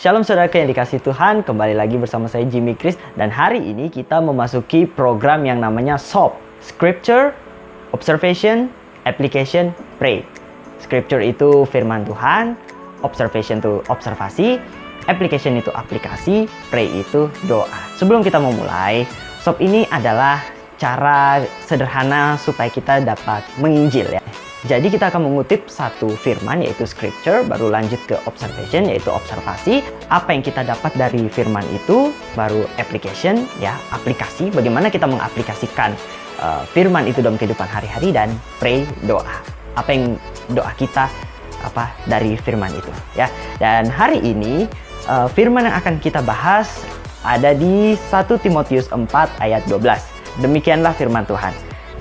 Shalom saudaraku yang dikasih Tuhan, kembali lagi bersama saya Jimmy Chris. Dan hari ini kita memasuki program yang namanya SOAP, Scripture, Observation, Application, Pray. Scripture itu firman Tuhan, Observation itu observasi, Application itu aplikasi, Pray itu doa. Sebelum kita memulai, SOAP ini adalah cara sederhana supaya kita dapat menginjil ya. Jadi kita akan mengutip satu firman yaitu scripture, baru lanjut ke observation yaitu observasi. Apa yang kita dapat dari firman itu, baru application ya, aplikasi. Bagaimana kita mengaplikasikan firman itu dalam kehidupan hari-hari, dan pray, doa. Apa yang doa kita dari firman itu ya. Dan hari ini firman yang akan kita bahas ada di 1 Timotius 4 ayat 12. Demikianlah firman Tuhan.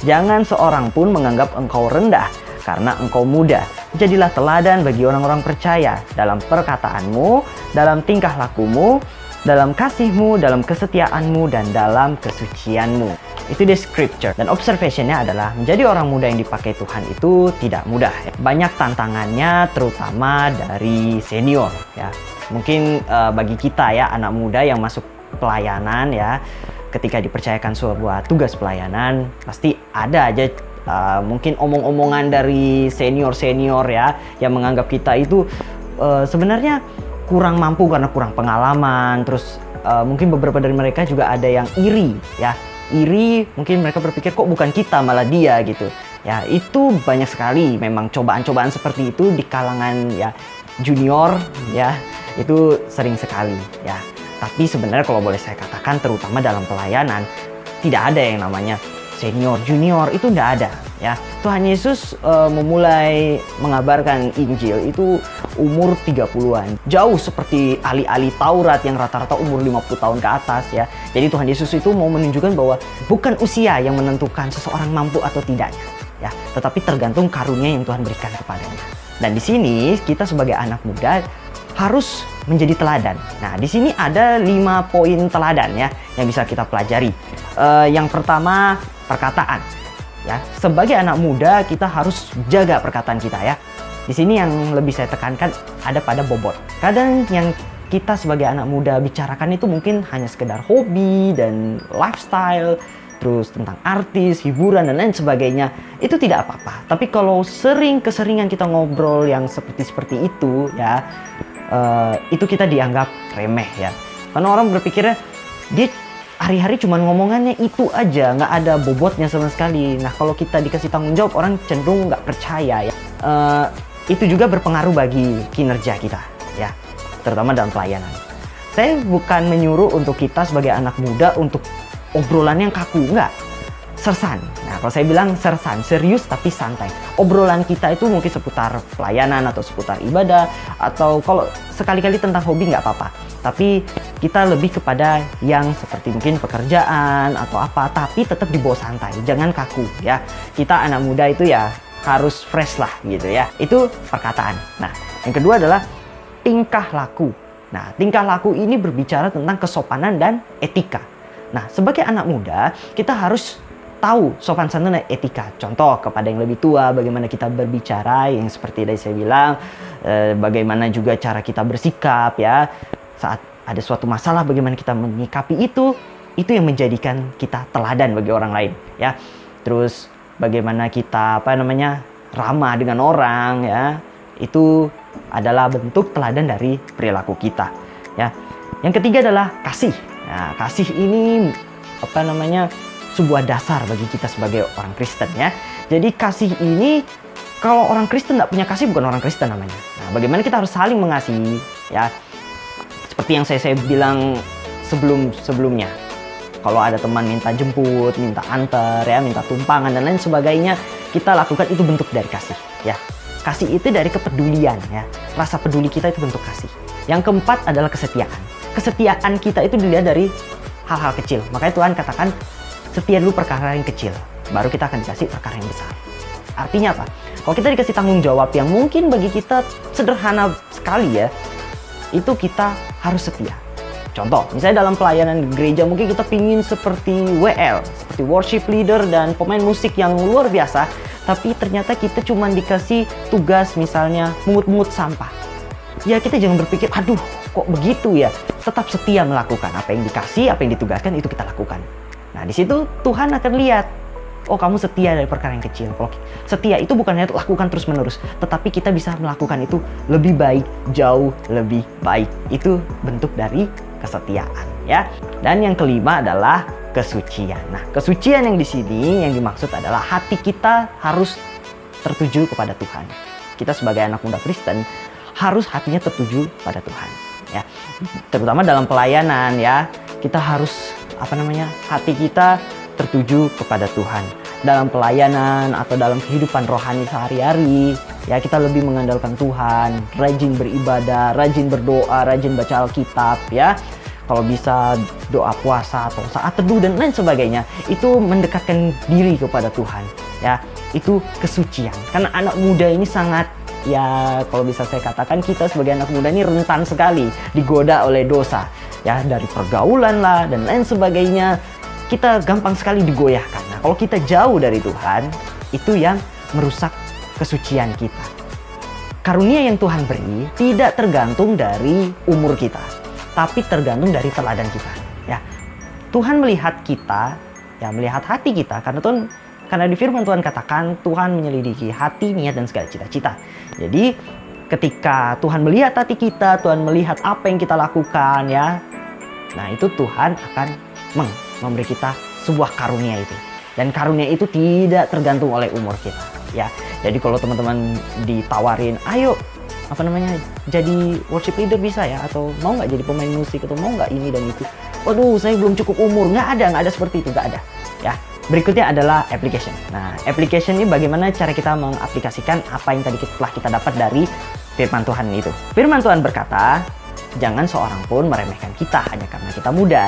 Jangan seorang pun menganggap engkau rendah karena engkau muda. Jadilah teladan bagi orang-orang percaya dalam perkataanmu, dalam tingkah lakumu, dalam kasihmu, dalam kesetiaanmu, dan dalam kesucianmu. Itu di scripture. Dan observationnya adalah menjadi orang muda yang dipakai Tuhan itu tidak mudah. Banyak tantangannya, terutama dari senior ya. Mungkin bagi kita ya, anak muda yang masuk pelayanan ya, ketika dipercayakan sebuah tugas pelayanan, pasti ada aja mungkin omong-omongan dari senior-senior ya, yang menganggap kita itu sebenarnya kurang mampu karena kurang pengalaman. Terus mungkin beberapa dari mereka juga ada yang iri ya, mungkin mereka berpikir kok bukan kita malah dia gitu ya. Itu banyak sekali memang cobaan-cobaan seperti itu di kalangan ya junior ya, itu sering sekali ya. Tapi sebenarnya kalau boleh saya katakan, terutama dalam pelayanan, tidak ada yang namanya senior, junior, itu tidak ada ya. Tuhan Yesus memulai mengabarkan Injil itu umur 30-an. Jauh seperti ahli-ahli Taurat yang rata-rata umur 50 tahun ke atas ya. Jadi Tuhan Yesus itu mau menunjukkan bahwa bukan usia yang menentukan seseorang mampu atau tidaknya ya, tetapi tergantung karunia yang Tuhan berikan kepadanya. Dan di sini kita sebagai anak muda harus menjadi teladan. Nah, di sini ada 5 poin teladan ya yang bisa kita pelajari. Yang pertama, perkataan. Ya, sebagai anak muda kita harus jaga perkataan kita ya. Di sini yang lebih saya tekankan ada pada bobot. Kadang yang kita sebagai anak muda bicarakan itu mungkin hanya sekedar hobi dan lifestyle, terus tentang artis, hiburan, dan lain sebagainya. Itu tidak apa-apa. Tapi kalau keseringan kita ngobrol yang seperti itu ya, itu kita dianggap remeh ya. Karena orang berpikirnya dia hari-hari cuma ngomongannya itu aja, nggak ada bobotnya sama sekali. Nah, kalau kita dikasih tanggung jawab, orang cenderung nggak percaya ya. Itu juga berpengaruh bagi kinerja kita ya, terutama dalam pelayanan. Saya bukan menyuruh untuk kita sebagai anak muda untuk obrolan yang kaku, nggak. Sersan. Nah, kalau saya bilang sersan, serius tapi santai. Obrolan kita itu mungkin seputar pelayanan atau seputar ibadah, atau kalau sekali-kali tentang hobi nggak apa-apa. Tapi kita lebih kepada yang seperti mungkin pekerjaan atau apa, tapi tetap dibawa santai, jangan kaku ya. Kita anak muda itu ya harus fresh lah gitu ya. Itu perkataan. Nah, yang kedua adalah tingkah laku. Nah, tingkah laku ini berbicara tentang kesopanan dan etika. Nah, sebagai anak muda kita harus tahu sopan santun dan etika. Contoh kepada yang lebih tua, bagaimana kita berbicara, yang seperti tadi saya bilang, bagaimana juga cara kita bersikap ya. Saat ada suatu masalah, bagaimana kita menyikapi itu yang menjadikan kita teladan bagi orang lain ya. Terus bagaimana kita ramah dengan orang ya. Itu adalah bentuk teladan dari perilaku kita ya. Yang ketiga adalah kasih. Nah, kasih ini sebuah dasar bagi kita sebagai orang Kristen ya. Jadi kasih ini, kalau orang Kristen nggak punya kasih, bukan orang Kristen namanya. Nah, bagaimana kita harus saling mengasihi ya. Seperti yang saya bilang sebelumnya. Kalau ada teman minta jemput, minta antar ya, minta tumpangan dan lain sebagainya, kita lakukan, itu bentuk dari kasih ya. Kasih itu dari kepedulian ya. Rasa peduli kita itu bentuk kasih. Yang keempat adalah kesetiaan. Kesetiaan kita itu dilihat dari hal-hal kecil. Makanya Tuhan katakan, setia dulu perkara yang kecil, baru kita akan dikasih perkara yang besar. Artinya apa? Kalau kita dikasih tanggung jawab yang mungkin bagi kita sederhana sekali ya, itu kita harus setia. Contoh, misalnya dalam pelayanan gereja mungkin kita pingin seperti WL, seperti worship leader dan pemain musik yang luar biasa, tapi ternyata kita cuma dikasih tugas misalnya mungut-mungut sampah. Ya kita jangan berpikir, aduh kok begitu ya? Tetap setia melakukan apa yang dikasih, apa yang ditugaskan itu kita lakukan. Nah, di situ Tuhan akan lihat, oh kamu setia dari perkara yang kecil. Kalau setia itu bukan hanya lakukan terus-menerus, tetapi kita bisa melakukan itu lebih baik, jauh lebih baik. Itu bentuk dari kesetiaan ya. Dan yang kelima adalah kesucian. Nah, kesucian yang di sini yang dimaksud adalah hati kita harus tertuju kepada Tuhan. Kita sebagai anak muda Kristen harus hatinya tertuju pada Tuhan ya. Terutama dalam pelayanan ya. Kita harus hati kita tertuju kepada Tuhan. Dalam pelayanan atau dalam kehidupan rohani sehari-hari ya, kita lebih mengandalkan Tuhan, rajin beribadah, rajin berdoa, rajin baca Alkitab ya. Kalau bisa doa puasa atau saat teduh dan lain sebagainya, itu mendekatkan diri kepada Tuhan ya. Itu kesucian. Karena anak muda ini sangat, ya kalau bisa saya katakan, kita sebagai anak muda ini rentan sekali digoda oleh dosa ya, dari pergaulan lah dan lain sebagainya. Kita gampang sekali digoyahkan. Nah, kalau kita jauh dari Tuhan, itu yang merusak kesucian kita. Karunia yang Tuhan beri tidak tergantung dari umur kita, tapi tergantung dari teladan kita ya. Tuhan melihat kita ya, melihat hati kita, karena di firman Tuhan katakan Tuhan menyelidiki hati, niat, dan segala cita-cita. Jadi ketika Tuhan melihat hati kita, Tuhan melihat apa yang kita lakukan ya, nah itu Tuhan akan memberi kita sebuah karunia itu. Dan karunia itu tidak tergantung oleh umur kita ya. Jadi kalau teman-teman ditawarin, ayo jadi worship leader bisa ya, atau mau nggak jadi pemain musik, atau mau nggak ini dan itu, waduh saya belum cukup umur, nggak ada seperti itu, nggak ada ya. Berikutnya adalah application. Nah, application ini bagaimana cara kita mengaplikasikan apa yang tadi telah kita dapat dari firman Tuhan itu. Firman Tuhan berkata, jangan seorang pun meremehkan kita hanya karena kita muda,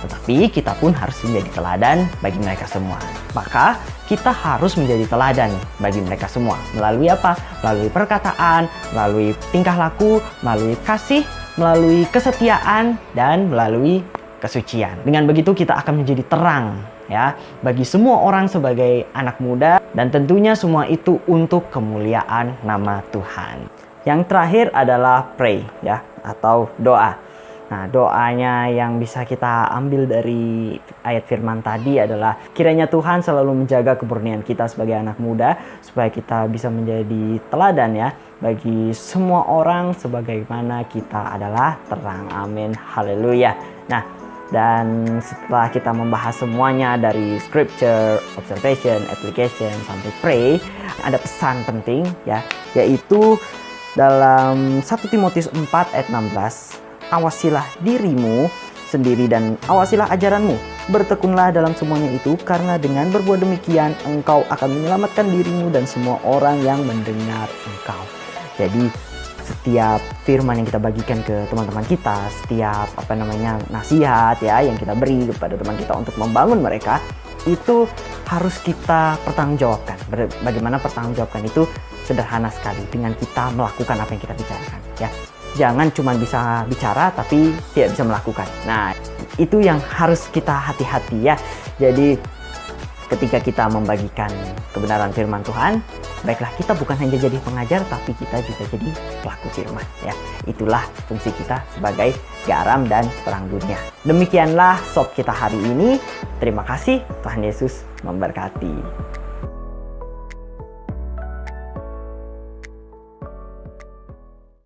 tetapi kita pun harus menjadi teladan bagi mereka semua. Maka kita harus menjadi teladan bagi mereka semua. Melalui apa? Melalui perkataan, melalui tingkah laku, melalui kasih, melalui kesetiaan, dan melalui kesucian. Dengan begitu kita akan menjadi terang ya bagi semua orang sebagai anak muda, dan tentunya semua itu untuk kemuliaan nama Tuhan. Yang terakhir adalah pray ya, atau doa. Nah, doanya yang bisa kita ambil dari ayat firman tadi adalah, kiranya Tuhan selalu menjaga kemurnian kita sebagai anak muda, supaya kita bisa menjadi teladan ya bagi semua orang sebagaimana kita adalah terang. Amin. Haleluya. Nah, dan setelah kita membahas semuanya dari scripture, observation, application, sampai pray, ada pesan penting ya, yaitu dalam 1 Timotius 4 ayat 16, awasilah dirimu sendiri dan awasilah ajaranmu, bertekunlah dalam semuanya itu, karena dengan berbuat demikian engkau akan menyelamatkan dirimu dan semua orang yang mendengar engkau. Jadi setiap firman yang kita bagikan ke teman-teman kita, setiap nasihat ya yang kita beri kepada teman kita untuk membangun mereka, itu harus kita pertanggungjawabkan. Bagaimana pertanggungjawabkan itu? Sederhana sekali, dengan kita melakukan apa yang kita bicarakan ya. Jangan cuma bisa bicara tapi tidak bisa melakukan. Nah, itu yang harus kita hati-hati ya. Jadi ketika kita membagikan kebenaran firman Tuhan, baiklah kita bukan hanya jadi pengajar, tapi kita juga jadi pelaku firman ya. Itulah fungsi kita sebagai garam dan terang dunia. Demikianlah sob kita hari ini. Terima kasih, Tuhan Yesus memberkati.